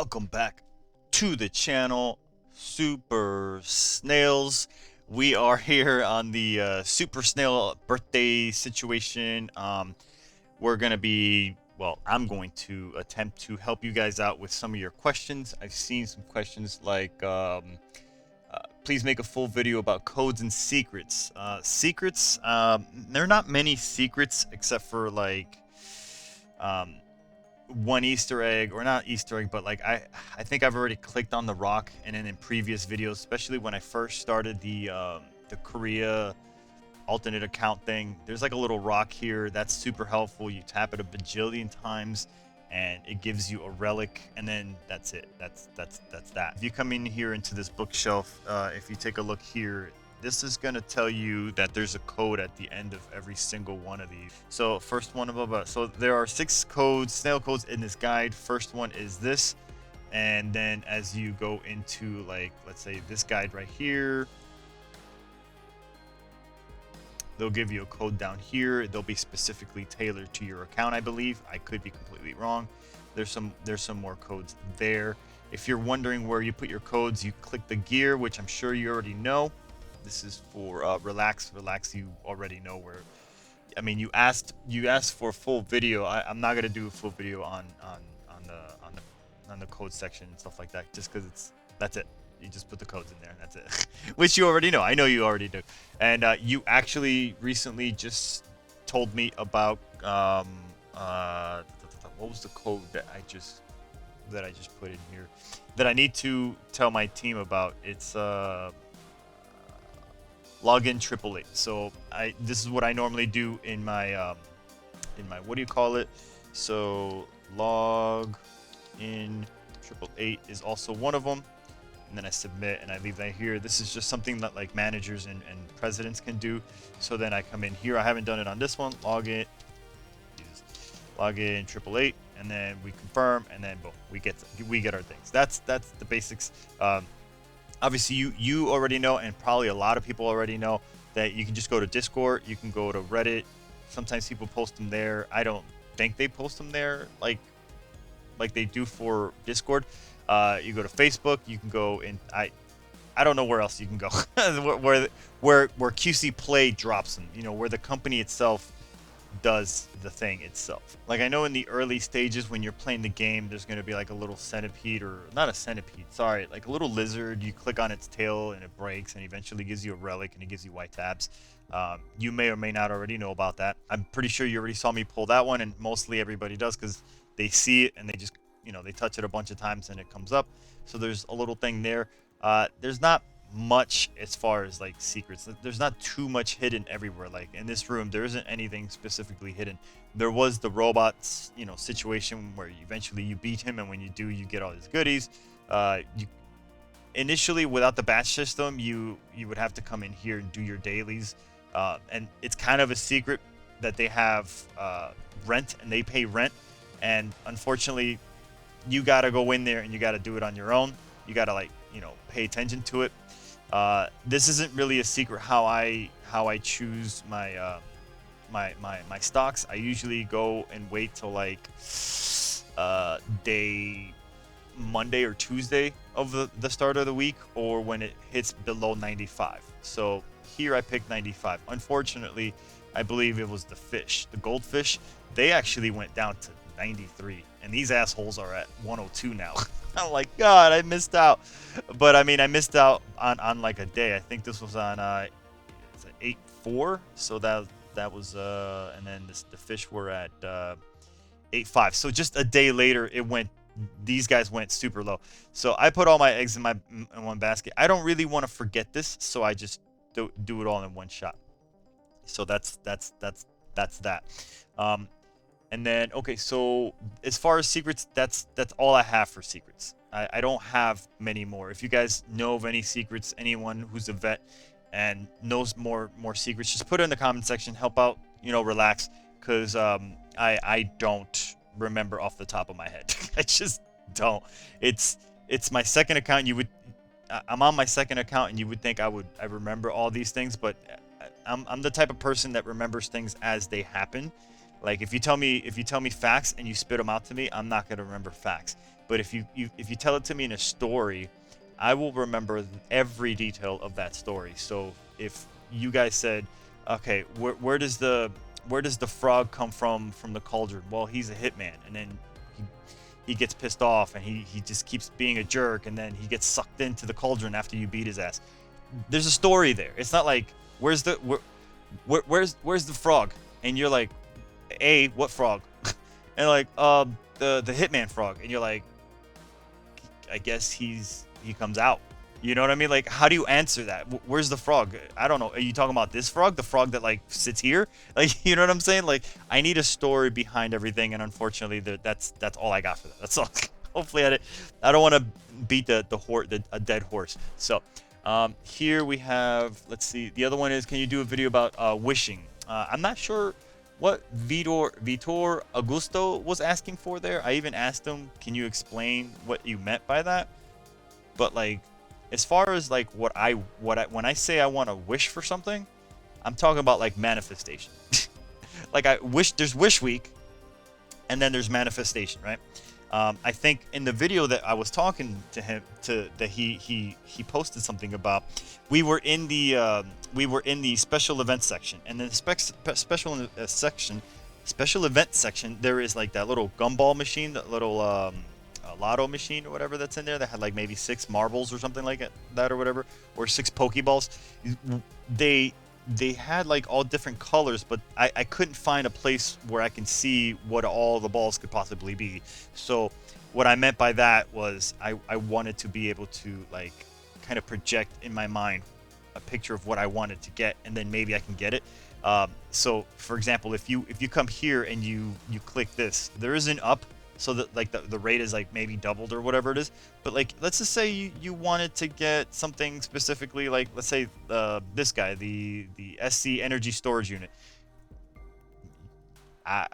welcome back to the channel, Super Snails. We are here on the Super Snail birthday situation. We're gonna be, well, I'm going to attempt to help you guys out with some of your questions. I've seen some questions like, please make a full video about codes and secrets. There are not many secrets except for like, um, one Easter egg, or not Easter egg, but like I think I've already clicked on the rock, and then in previous videos, especially when I first started the Korea alternate account thing, there's like a little rock here that's super helpful. You tap it a bajillion times and it gives you a relic, and then that's it. That's that. If you come in here into this bookshelf, if you take a look here, this is going to tell you that there's a code at the end of every single one of these. So first one of them, so there are 6 codes, snail codes in this guide. First one is this, and then as you go into, like, let's say this guide right here, they'll give you a code down here. They'll be specifically tailored to your account, I believe. I could be completely wrong. There's some more codes there. If you're wondering where you put your codes, you click the gear, which I'm sure you already know. This is for relax. You already know where. I mean, you asked for a full video. I'm not gonna do a full video on the code section and stuff like that, just because that's it. You just put the codes in there and that's it. Which you already know. I know you already do. And you actually recently just told me about what was the code that I just put in here that I need to tell my team about. It's login 888. So this is what I normally do in my what do you call it? So log in 888 is also one of them. And then I submit and I leave that here. This is just something that like managers and presidents can do. So then I come in here. I haven't done it on this one. Login 888, and then we confirm, and then boom, we get our things. That's the basics. Obviously you already know, and probably a lot of people already know, that you can just go to Discord. You can go to Reddit. Sometimes people post them there. I don't think they post them there like they do for Discord. You go to Facebook. You can go in. I don't know where else you can go. where QC Play drops them. You know, where the company itself does the thing itself. Like, I know in the early stages when you're playing the game, there's going to be like a little centipede, or not a centipede, sorry, like a little lizard. You click on its tail and it breaks, and eventually gives you a relic, and it gives you white tabs. You may or may not already know about that. I'm pretty sure you already saw me pull that one, and mostly everybody does, because they see it and they just, you know, they touch it a bunch of times and it comes up. So there's a little thing there. There's not much as far as like secrets. There's not too much hidden everywhere. Like in this room, there isn't anything specifically hidden. There was the robots, you know, situation where eventually you beat him, and when you do, you get all his goodies. You initially, without the batch system, you would have to come in here and do your dailies, and it's kind of a secret that they have rent, and they pay rent, and unfortunately you got to go in there and you got to do it on your own. You got to, like, you know, pay attention to it. This isn't really a secret how I choose my my stocks. I usually go and wait till like day Monday or Tuesday of the start of the week, or when it hits below 95. So here I picked 95. Unfortunately, I believe it was the goldfish. They actually went down to 93, and these assholes are at 102 now. I'm like, God, I missed out. But I mean, I missed out on like a day. I think this was on 8.4, so that was and then the fish were at 8.5. So just a day later, these guys went super low. So I put all my eggs in one basket. I don't really want to forget this, so I just do it all in one shot. So that's that. And then, okay, so as far as secrets, that's all I have for secrets. I don't have many more. If you guys know of any secrets, anyone who's a vet and knows more secrets, just put it in the comment section. Help out, you know, relax, because I don't remember off the top of my head. I just don't. It's my second account. I'm on my second account, and you would think I remember all these things, but I'm the type of person that remembers things as they happen. Like, if you tell me facts and you spit them out to me, I'm not gonna remember facts. But if you tell it to me in a story, I will remember every detail of that story. So if you guys said, okay, where does the frog come from the cauldron? Well, he's a hitman, and then he gets pissed off, and he just keeps being a jerk, and then he gets sucked into the cauldron after you beat his ass. There's a story there. It's not like where's the frog, and you're like, what frog? And like the hitman frog, and you're like, I guess he comes out. You know what I mean? Like, how do you answer that? Where's the frog? I don't know. Are you talking about this frog? The frog that like sits here? Like, you know what I'm saying? Like, I need a story behind everything, and unfortunately, that's all I got for that. That's all. Hopefully, I don't want to beat a dead horse. So, here we have. Let's see. The other one is, can you do a video about wishing? I'm not sure what Vitor Augusto was asking for there. I even asked him, can you explain what you meant by that? But like, as far as like when I say I want to wish for something, I'm talking about like manifestation. Like, there's wish week, and then there's manifestation, right? I think in the video that I was talking to him that he posted something about, we were in the special events section, and in the special event section, there is like that little gumball machine, that little lotto machine or whatever that's in there that had like maybe 6 marbles or something like that or whatever, or 6 pokeballs. They had like all different colors, but I couldn't find a place where I can see what all the balls could possibly be. So what I meant by that was I wanted to be able to like kind of project in my mind a picture of what I wanted to get, and then maybe I can get it. So for example, if you come here and you click this, there is an up, so that like the rate is like maybe doubled or whatever it is. But like, let's just say you wanted to get something specifically, like let's say this guy, the SC energy storage unit. I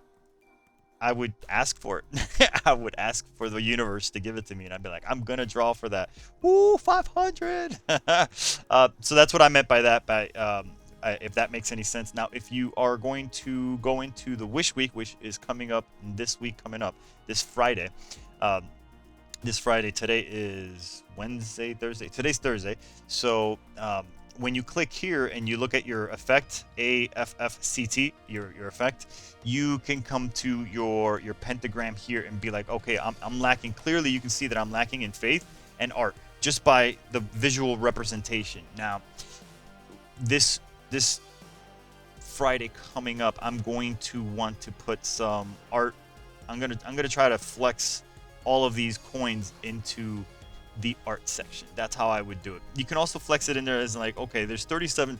would ask for it. I would ask for the universe to give it to me, and I'd be like, I'm gonna draw for that. Woo, 500. So that's what I meant by that. If that makes any sense. Now, if you are going to go into the Wish Week, which is coming up this Friday. Today is Wednesday, Thursday. Today's Thursday. So when you click here and you look at your effect, AFFCT, your effect, you can come to your pentagram here and be like, okay, I'm lacking. Clearly, you can see that I'm lacking in faith and art just by the visual representation. Now, this Friday coming up, I'm going to want to put some art. I'm gonna try to flex all of these coins into the art section. That's how I would do it. You can also flex it in there as like, okay, there's 37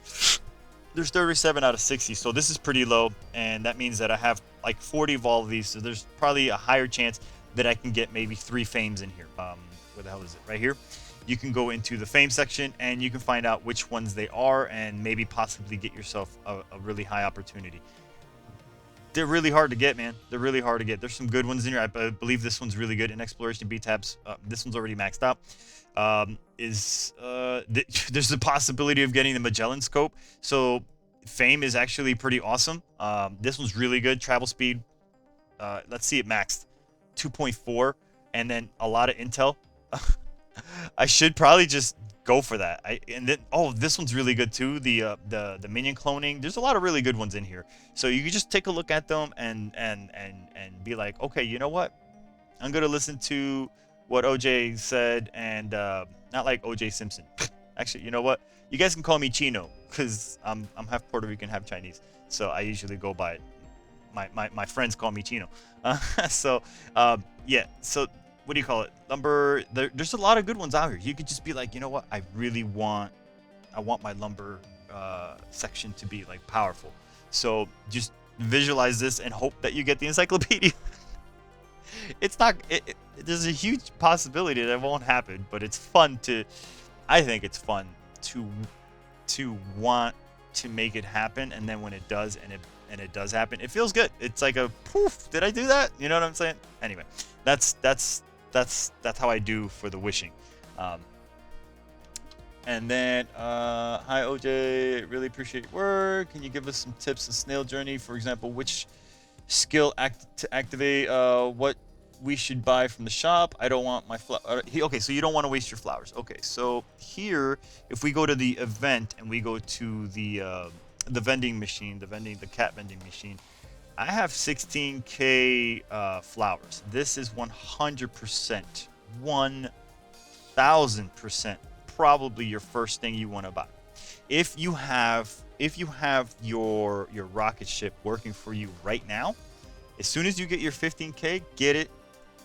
out of 60, so this is pretty low, and that means that I have like 40 of all of these, so there's probably a higher chance that I can get maybe 3 fames in here. Where the hell is it? Right here. You can go into the fame section and you can find out which ones they are, and maybe possibly get yourself a really high opportunity. They're really hard to get, man. They're really hard to get. There's some good ones in here. I believe this one's really good in exploration B tabs. This one's already maxed out. There's the possibility of getting the Magellan scope. So fame is actually pretty awesome. This one's really good. Travel speed. Let's see it maxed 2.4, and then a lot of intel. I should probably just go for that. This one's really good too. The minion cloning. There's a lot of really good ones in here. So you can just take a look at them and be like, okay, you know what? I'm gonna listen to what OJ said, and not like OJ Simpson. Actually, you know what? You guys can call me Chino, because I'm half Puerto Rican, half Chinese. So I usually go by it. My friends call me Chino. Yeah. So what do you call it? There's a lot of good ones out here. You could just be like, you know what? I want my lumber section to be like powerful. So just visualize this and hope that you get the encyclopedia. There's a huge possibility that it won't happen, but it's fun I think it's fun to want to make it happen, and then when it does, and it does happen, it feels good. It's like a poof, did I do that? You know what I'm saying? Anyway, that's how I do for the wishing. And then hi OJ, really appreciate your work. Can you give us some tips on Snail Journey? For example, which skill to activate, what we should buy from the shop. I don't want my okay, so you don't want to waste your flowers. Okay, so here, if we go to the event and we go to the vending machine, the cat vending machine, I have 16K flowers. This is 100%, 1000% probably your first thing you want to buy. If you have your rocket ship working for you right now, as soon as you get your 15K, get it,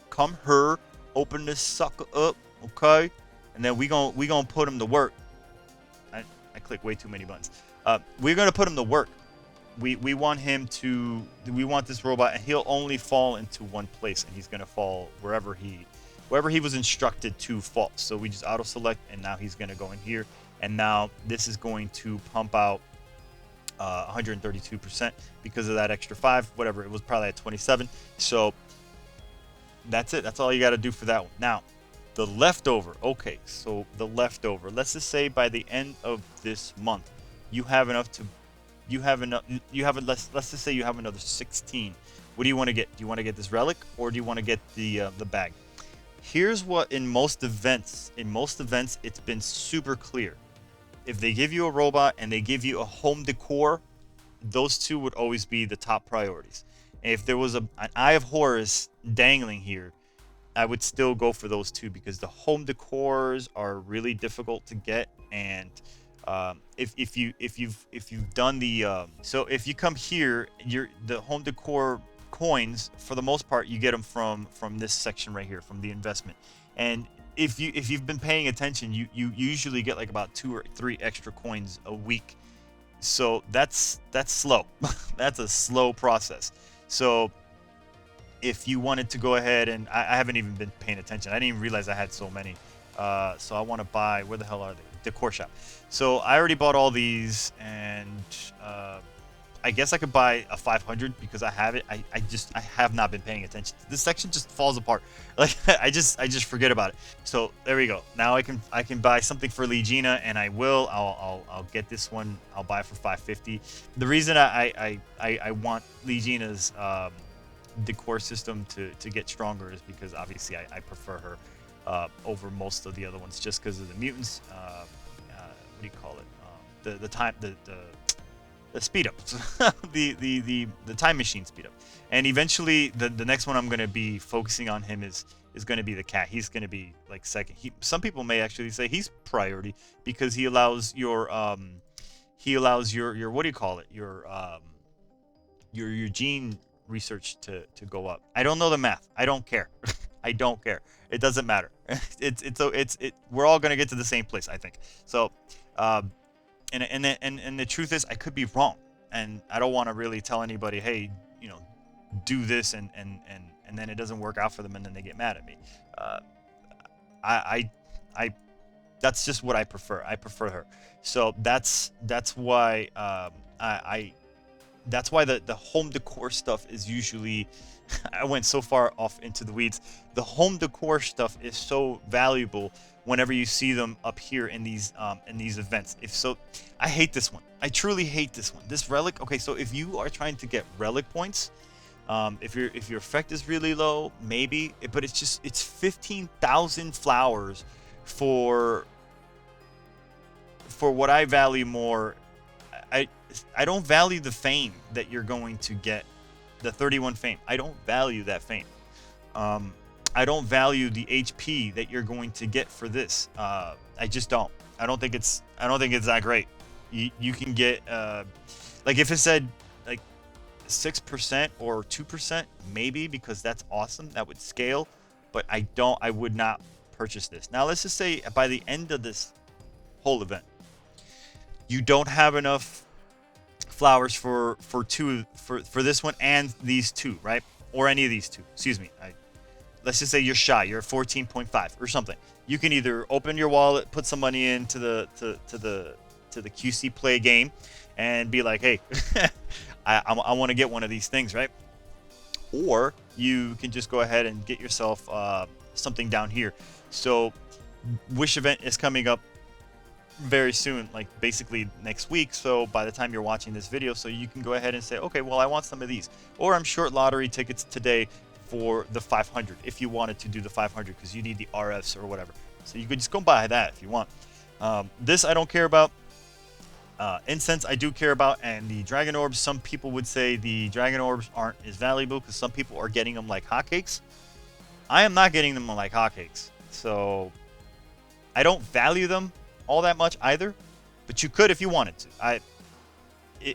come here, open this sucker up, okay? And then we gonna put him to work. I click way too many buttons. We're gonna put him to work. We want this robot, and he'll only fall into one place, and he's gonna fall wherever he was instructed to fall. So we just auto select, and now he's gonna go in here, and now this is going to pump out 132% because of that extra 5, whatever, it was probably at 27. So that's it. That's all you got to do for that one. Now, the leftover. Okay, so the leftover. Let's just say by the end of this month, you have enough. Let's just say you have another 16. What do you want to get? Do you want to get this relic, or do you want to get the bag? Here's what in most events, it's been super clear. If they give you a robot and they give you a home decor, those two would always be the top priorities. And if there was an Eye of Horus dangling here, I would still go for those two, because the home decors are really difficult to get. And if you've done the so if you come here, the home decor coins, for the most part, you get them from this section right here, from the investment. And if you've been paying attention, you usually get like about 2 or 3 extra coins a week. So that's slow. That's a slow process. So if you wanted to go ahead, and I haven't even been paying attention, I didn't even realize I had so many. So I want to buy, where the hell are they? Decor shop. So I already bought all these, and I guess I could buy a 500 because I have it. I have not been paying attention. This section just falls apart. Like I just forget about it. So there we go. Now I can buy something for Legina, and I will. I'll get this one. I'll buy it for 550. The reason I want Legina's decor system to get stronger is because obviously I prefer her over most of the other ones, just because of the mutants. What do you call it? The speed up, the time machine speed up. And eventually the next one I'm going to be focusing on him is going to be the cat. He's going to be like second. Some people may actually say he's priority, because he allows your what do you call it, your gene research to go up. I don't know the math. I don't care. I don't care. It doesn't matter. We're all going to get to the same place, I think. So and the truth is, I could be wrong, and I don't want to really tell anybody, hey, do this, and then it doesn't work out for them, and then they get mad at me. I that's just what I prefer. I prefer her. So that's why that's why the home decor stuff is usually, I went so far off into the weeds. The home decor stuff is so valuable whenever you see them up here in these events. I hate this one. I truly hate this one. This relic. Okay, so if you are trying to get relic points, if your effect is really low, maybe, but it's 15,000 flowers for what I value more. I don't value the fame that you're going to get, the 31 fame. I don't value that fame. I don't value the HP that you're going to get for this. I just don't. I don't think it's that great. You can get like if it said like 6% or 2%, maybe, because that's awesome. That would scale, but I would not purchase this. Now let's just say by the end of this whole event, you don't have enough flowers for this one and these two, right? Or any of these two. Excuse me. Let's just say you're shy. You're at 14.5 or something. You can either open your wallet, put some money into the QC Play game, and be like, hey, I want to get one of these things, right? Or you can just go ahead and get yourself something down here. So Wish event is coming up very soon, like basically next week. So by the time you're watching this video, so you can go ahead and say, okay, well, I want some of these. Or I'm short lottery tickets today for the 500 if you wanted to do the 500 because you need the RFs or whatever. So you could just go buy that if you want. This I don't care about. Incense I do care about, and the dragon orbs, some people would say the dragon orbs aren't as valuable because some people are getting them like hotcakes. I am not getting them like hotcakes, so I don't value them all that much either. But you could if you wanted to.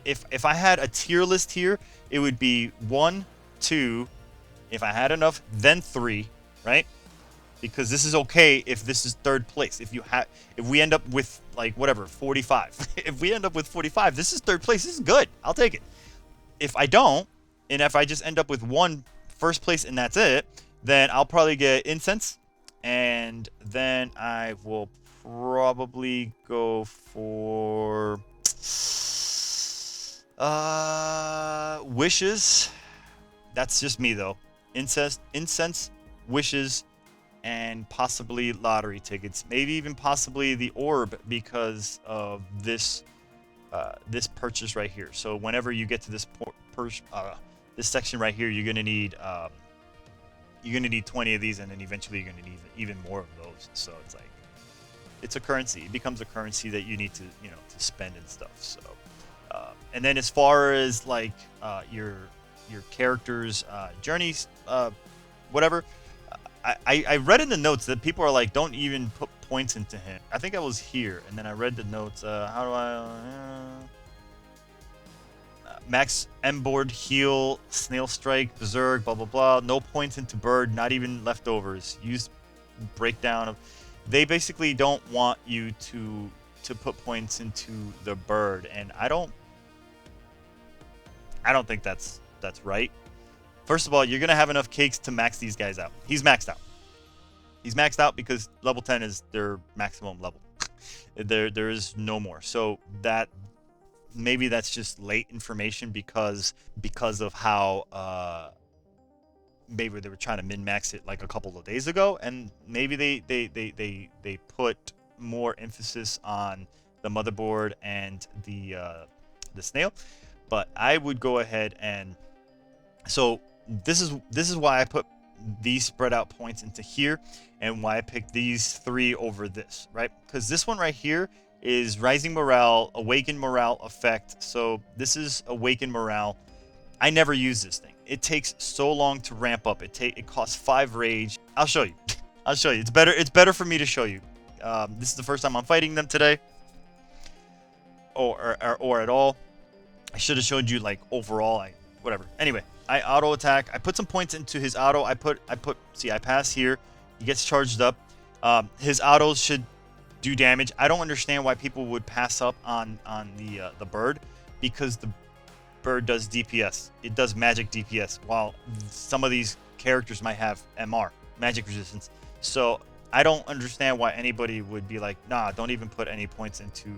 If I had a tier list here, it would be 1, 2, if I had enough, then 3, right? Because this is okay if this is third place. If we end up with like whatever 45, if we end up with 45, this is third place. This is good. I'll take it. If I don't, and if I just end up with one first place and that's it, then I'll probably get incense, and then I will probably go for wishes. That's just me though. Incense, wishes, and possibly lottery tickets, maybe even possibly the orb because of this this purchase right here. So whenever you get to this this section right here, you're gonna need 20 of these, and then eventually you're gonna need even more of those. So it's like it's a currency. It becomes a currency that you need to to spend and stuff. So and then as far as like your character's journeys, whatever. I read in the notes that people are like, don't even put points into him. I think I was here, and then I read the notes. How do I... max M board, heal, snail strike, berserk, blah, blah, blah. No points into bird, not even leftovers. Use breakdown of... They basically don't want you to put points into the bird, and I don't think that's right. First of all, you're going to have enough cakes to max these guys out. He's maxed out. He's maxed out because level 10 is their maximum level. There is no more. So that maybe that's just late information because of how maybe they were trying to min-max it like a couple of days ago, and maybe they put more emphasis on the motherboard and the snail. But I would go ahead and so this is why I put these spread out points into here, and why I picked these 3 over this, right? Because this one right here is rising morale, awaken morale effect. So this is awaken morale. I never use this thing. It takes so long to ramp up. It costs 5 rage. I'll show you. I'll show you. It's better for me to show you. This is the first time I'm fighting them today, or at all. I should have showed you like overall. Whatever. Anyway, I auto attack. I put some points into his auto. I pass here. He gets charged up. His autos should do damage. I don't understand why people would pass up on the bird, because the bird does DPS. It does magic DPS, while some of these characters might have MR, magic resistance. So I don't understand why anybody would be like, nah, don't even put any points into,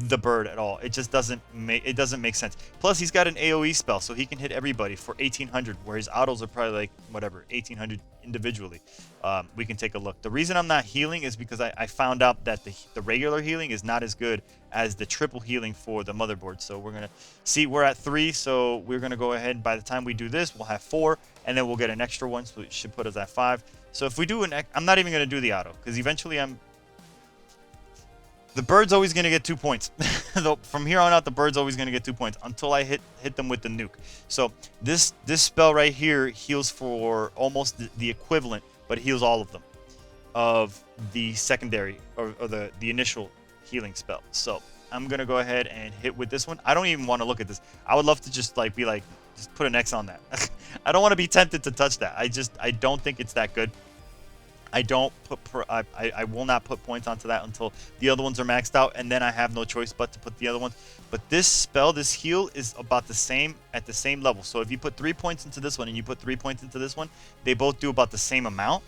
the bird at all. It just doesn't make sense. Plus, he's got an AoE spell, so he can hit everybody for 1800, where his autos are probably like whatever 1800 individually. We can take a look. The reason I'm not healing is because I found out that the regular healing is not as good as the triple healing for the motherboard. So we're gonna see, we're at 3, so we're gonna go ahead. By the time we do this, we'll have 4, and then we'll get an extra one, so it should put us at 5. So if we do I'm not even gonna do the auto, because eventually the bird's always going to get 2 points. From here on out, the bird's always going to get 2 points until I hit them with the nuke. So this spell right here heals for almost the equivalent, but it heals all of them, of the secondary or the initial healing spell. So I'm going to go ahead and hit with this one. I don't even want to look at this. I would love to just just put an X on that. I don't want to be tempted to touch that. I don't think it's that good. I will not put points onto that until the other ones are maxed out, and then I have no choice but to put the other ones. But this spell, this heal, is about the same, at the same level. So if you put 3 points into this one and you put 3 points into this one, they both do about the same amount.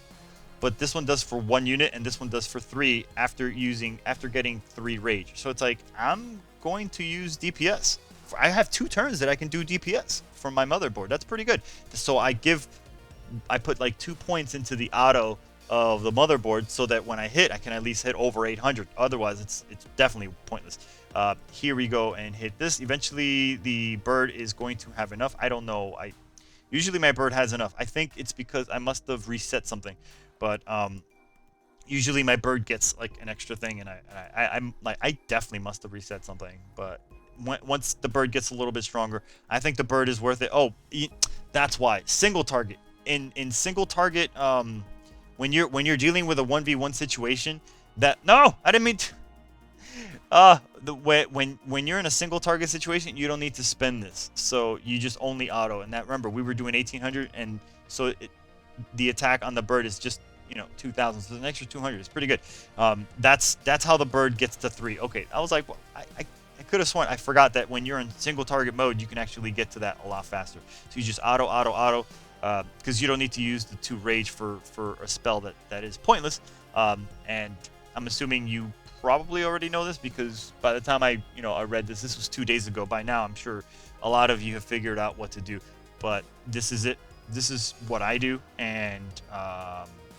But this one does for 1 unit, and this one does for 3 after getting 3 rage. So it's like, I'm going to use DPS. I have 2 turns that I can do DPS from my motherboard. That's pretty good. So I put like 2 points into the auto of the motherboard, so that when I hit, I can at least hit over 800. Otherwise, it's definitely pointless. Here we go and hit this. Eventually, the bird is going to have enough. I don't know. Usually my bird has enough. I think it's because I must have reset something, but usually my bird gets like an extra thing, and I'm like, I definitely must have reset something. But once the bird gets a little bit stronger, I think the bird is worth it. Oh, that's why single target in single target. When you're dealing with a 1v1 situation, that no, I didn't mean to. When you're in a single target situation, you don't need to spend this. So you just only auto. And that, remember, we were doing 1800, and so the attack on the bird is just 2000. So an extra 200 is pretty good. That's how the bird gets to 3. Okay, I was like, well, I could have sworn I forgot that when you're in single target mode, you can actually get to that a lot faster. So you just auto, because you don't need to use the 2 rage for a spell that is pointless. And I'm assuming you probably already know this, because by the time I read this was 2 days ago. By now, I'm sure a lot of you have figured out what to do. But this is it. This is what I do, and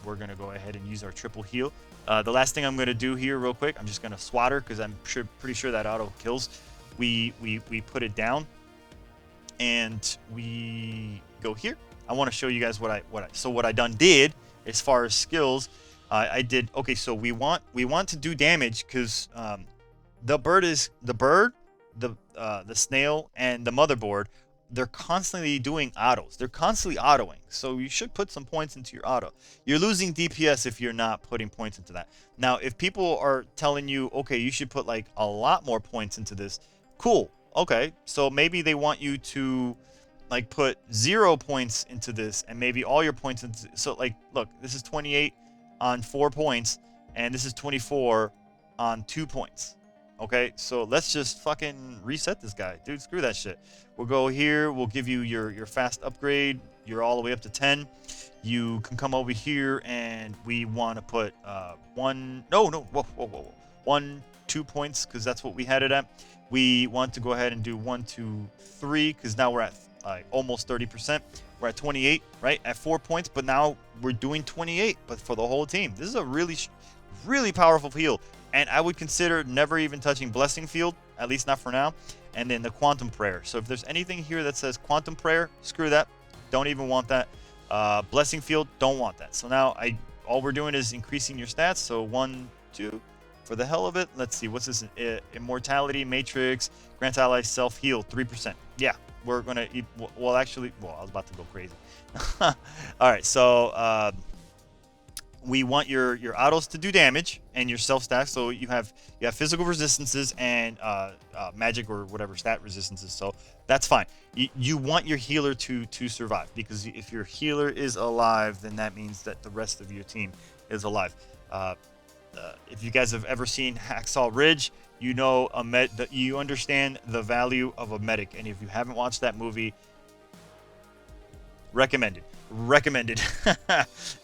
we're gonna go ahead and use our triple heal. The last thing I'm gonna do here, real quick, I'm just gonna swatter because I'm pretty sure that auto kills. We put it down, and we go here. I want to show you guys what I did as far as skills. I did okay. So we want to do damage because the snail, and the motherboard. They're constantly doing autos. They're constantly autoing. So you should put some points into your auto. You're losing DPS if you're not putting points into that. Now, if people are telling you, okay, you should put like a lot more points into this, cool. Okay, so maybe they want you to like put 0 points into this, and maybe all your points into. So like, look, this is 28 on 4 points, and this is 24 on 2 points. Okay, so let's just fucking reset this guy. Dude, screw that shit. We'll go here. We'll give you your fast upgrade. You're all the way up to 10. You can come over here, and we want to put whoa. 1, 2 points, because that's what we had it at. We want to go ahead and do 1, 2, 3, because now we're at almost 30%. We're at 28, right? At 4 points, but now we're doing 28, but for the whole team. This is a really powerful heal. And I would consider never even touching Blessing Field, at least not for now. And then the Quantum Prayer. So if there's anything here that says Quantum Prayer, screw that. Don't even want that. Blessing Field, don't want that. So now all we're doing is increasing your stats. So 1, 2, for the hell of it. Let's see, what's this? Immortality, Matrix, grant allies self-heal, 3%. Yeah, we're going to, well, actually, I was about to go crazy. All right, so we want your autos to do damage and your self stack. So you have physical resistances and magic or whatever stat resistances. So that's fine. You want your healer to survive, because if your healer is alive, then that means that the rest of your team is alive. If you guys have ever seen Hacksaw Ridge, you know you understand the value of a medic. And if you haven't watched that movie, recommended.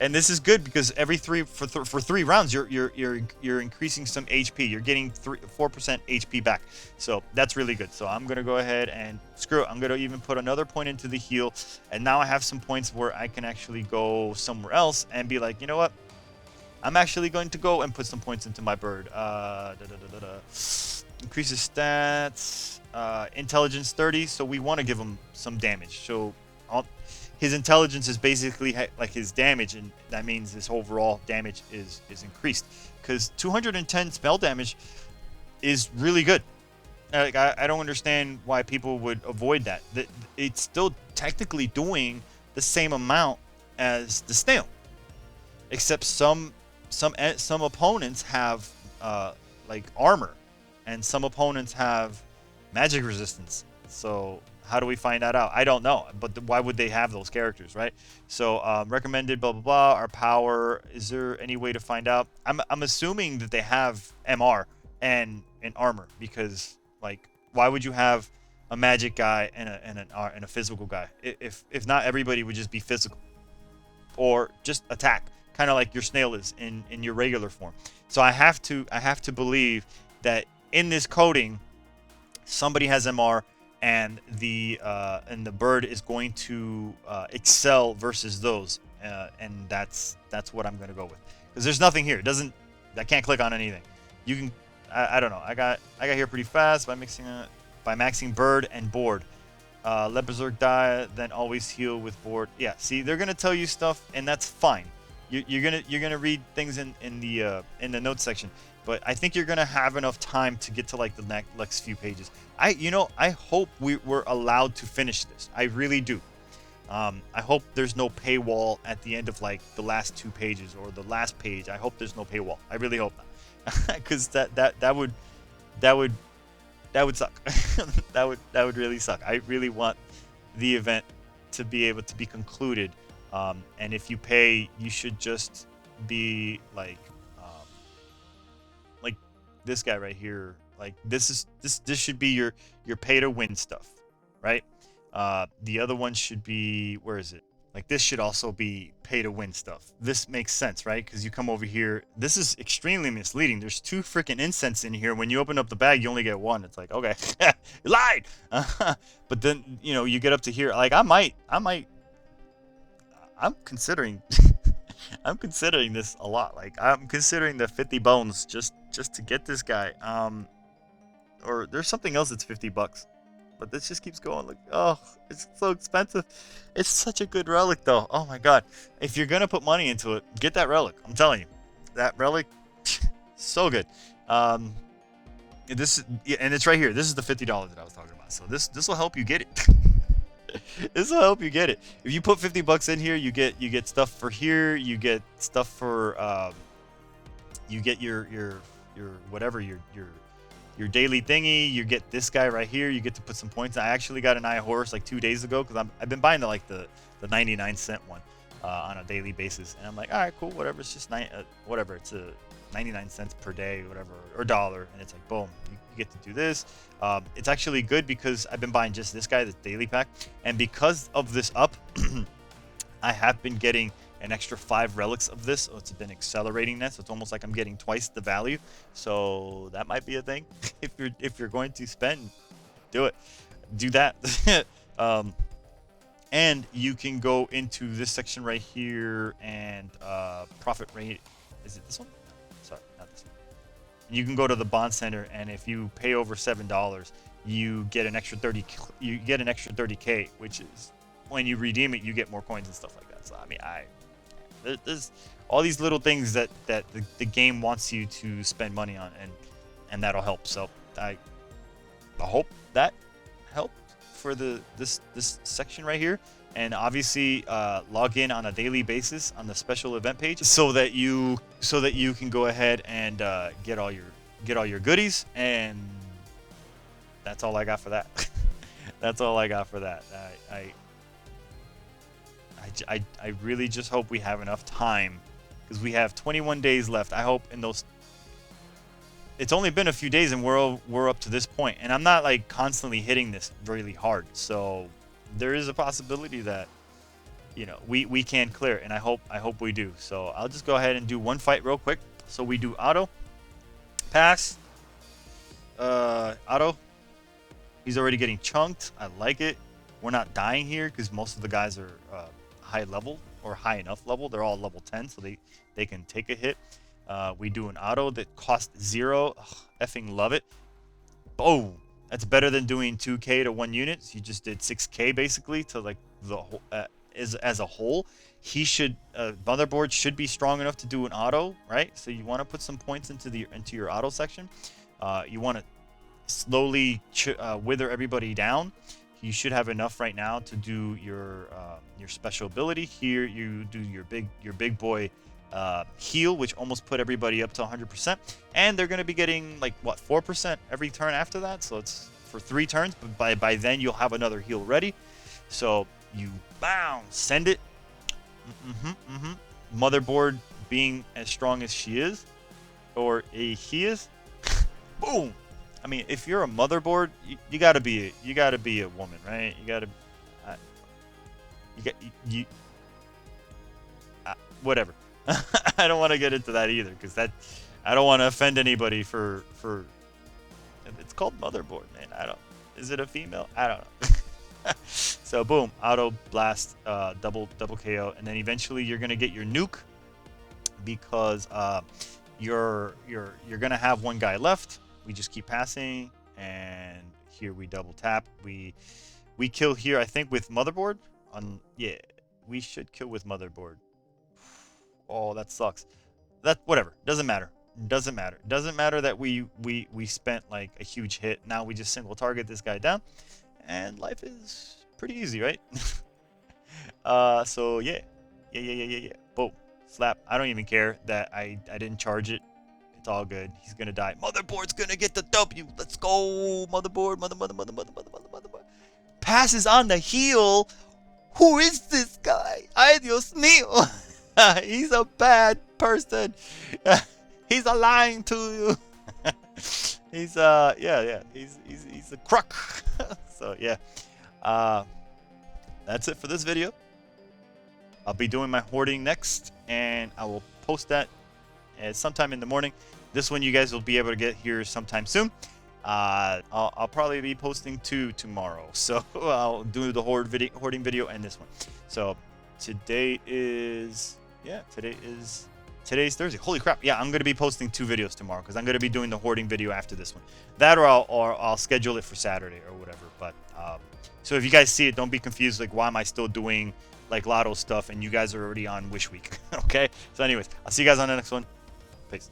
And this is good because every for 3 rounds you're increasing some HP. You're getting 4% HP back, so that's really good. So I'm gonna go ahead and screw it. I'm gonna even put another point into the heal, and now I have some points where I can actually go somewhere else and be like, you know what, I'm actually going to go and put some points into my bird. Increases stats, intelligence 30, so we want to give him some damage. So his intelligence is basically like his damage, and that means his overall damage is increased, because 210 spell damage is really good. Like, I don't understand why people would avoid that. It's still technically doing the same amount as the snail, except some opponents have like armor, and some opponents have magic resistance. So how do we find that out? I don't know, but why would they have those characters, right? So recommended, blah blah blah. Our power. Is there any way to find out? I'm assuming that they have MR and armor, because like, why would you have a magic guy and a physical guy? If not, everybody would just be physical or just attack, kind of like your snail is in your regular form. So I have to believe that in this coding, somebody has MR. And the bird is going to excel versus those, and that's what I'm gonna go with, because there's nothing here. I can't click on anything. You can, I don't know. I got here pretty fast by maxing bird and board. Let Berserk die, then always heal with board. Yeah, see, they're gonna tell you stuff, and that's fine. You're gonna read things in the notes section, but I think you're gonna have enough time to get to like the next few pages. I hope we're allowed to finish this. I really do. I hope there's no paywall at the end of like the last 2 pages or the last page. I hope there's no paywall. I really hope not, because that would suck. that would really suck. I really want the event to be able to be concluded. And if you pay, you should just be like this guy right here. Like this should be your pay to win stuff, right? The other one should be, where is it? Like this should also be pay to win stuff. This makes sense, right? Because you come over here. This is extremely misleading. There's 2 freaking incense in here. When you open up the bag, you only get 1. It's like, okay, you lied. But then you get up to here. Like I'm considering I'm considering this a lot. Like I'm considering the 50 bones just to get this guy. Or there's something else that's $50. But this just keeps going. Like, oh, it's so expensive. It's such a good relic, though. Oh my god! If you're gonna put money into it, get that relic. I'm telling you, that relic, so good. And it's right here. This is the $50 that I was talking about. So this will help you get it. This will help you get it. If you put $50 in here, you get stuff for here. You get stuff for you get your whatever your daily thingy. You get this guy right here. You get to put some points. I actually got an Eye Horse like 2 days ago because I've been buying the 99-cent one on a daily basis, and I'm like, all right, cool, whatever. It's just whatever. It's a 99 cents per day, whatever, or dollar, and it's like boom, you get to do this. It's actually good because I've been buying just this guy, this daily pack, and because of this up, I have been getting an extra 5 relics of this, so it's been accelerating that. So it's almost like I'm getting twice the value. So that might be a thing. if you're going to spend, do that. And you can go into this section right here and profit rate. Is it this one? Sorry, not this one. You can go to the bond center, and if you pay over $7, you get an extra 30. You get an extra 30K, which is when you redeem it, you get more coins and stuff like that. So I mean, there's all these little things that the game wants you to spend money on, and that'll help. So I hope that helped for this section right here. And obviously log in on a daily basis on the special event page so that you can go ahead and get all your goodies. And that's all I got for that. That's all I got for that. I really just hope we have enough time, because we have 21 days left. I hope in those. It's only been a few days and we're up to this point, and I'm not like constantly hitting this really hard. So there is a possibility that we can clear it, and I hope we do. So I'll just go ahead and do one fight real quick. So we do auto pass. Auto. He's already getting chunked. I like it. We're not dying here because most of the guys are high level or high enough level. They're all level 10, so they can take a hit. We do an auto that costs 0. Ugh, effing love it. Oh, that's better than doing 2K to 1 unit. So you just did 6K basically to like the whole as a whole. He should motherboard should be strong enough to do an auto, right? So you want to put some points into your auto section. You want to slowly wither everybody down. You should have enough right now to do your special ability. Here you do your big boy heal, which almost put everybody up to 100%, and they're going to be getting like what 4% every turn after that. So it's for 3 turns, but by then you'll have another heal ready. So you send it. Motherboard being as strong as she is, or he is, boom. I mean, if you're a motherboard, you gotta be a woman, right? You gotta, whatever. I don't want to get into that either, because I don't want to offend anybody for. It's called motherboard, man. Is it a female? I don't know. So boom, auto blast, double KO, and then eventually you're gonna get your nuke, because you're gonna have one guy left. We just keep passing, and here we double tap. We We kill here, I think, with motherboard. Yeah, we should kill with motherboard. Oh, that sucks. That whatever. Doesn't matter. Doesn't matter. Doesn't matter that we spent like a huge hit. Now we just single target this guy down, and life is pretty easy, right? So yeah, yeah. Boom, slap. I don't even care that I didn't charge it. It's all good. He's gonna die. Motherboard's gonna get the W. Let's go, motherboard. Motherboard. Passes on the heel. Who is this guy? Ay, Dios mío. He's a bad person. He's lying to you. He's yeah. He's a crook. So yeah. That's it for this video. I'll be doing my hoarding next, and I will post that sometime in the morning. This one you guys will be able to get here sometime soon. I'll probably be posting 2 tomorrow, so I'll do the hoarding video and this one. So today is today's Thursday. Holy crap! Yeah, I'm gonna be posting 2 videos tomorrow because I'm gonna be doing the hoarding video after this one. That or I'll schedule it for Saturday or whatever. But so if you guys see it, don't be confused. Like, why am I still doing like lotto stuff and you guys are already on Wish Week? Okay. So anyways, I'll see you guys on the next one. Peace.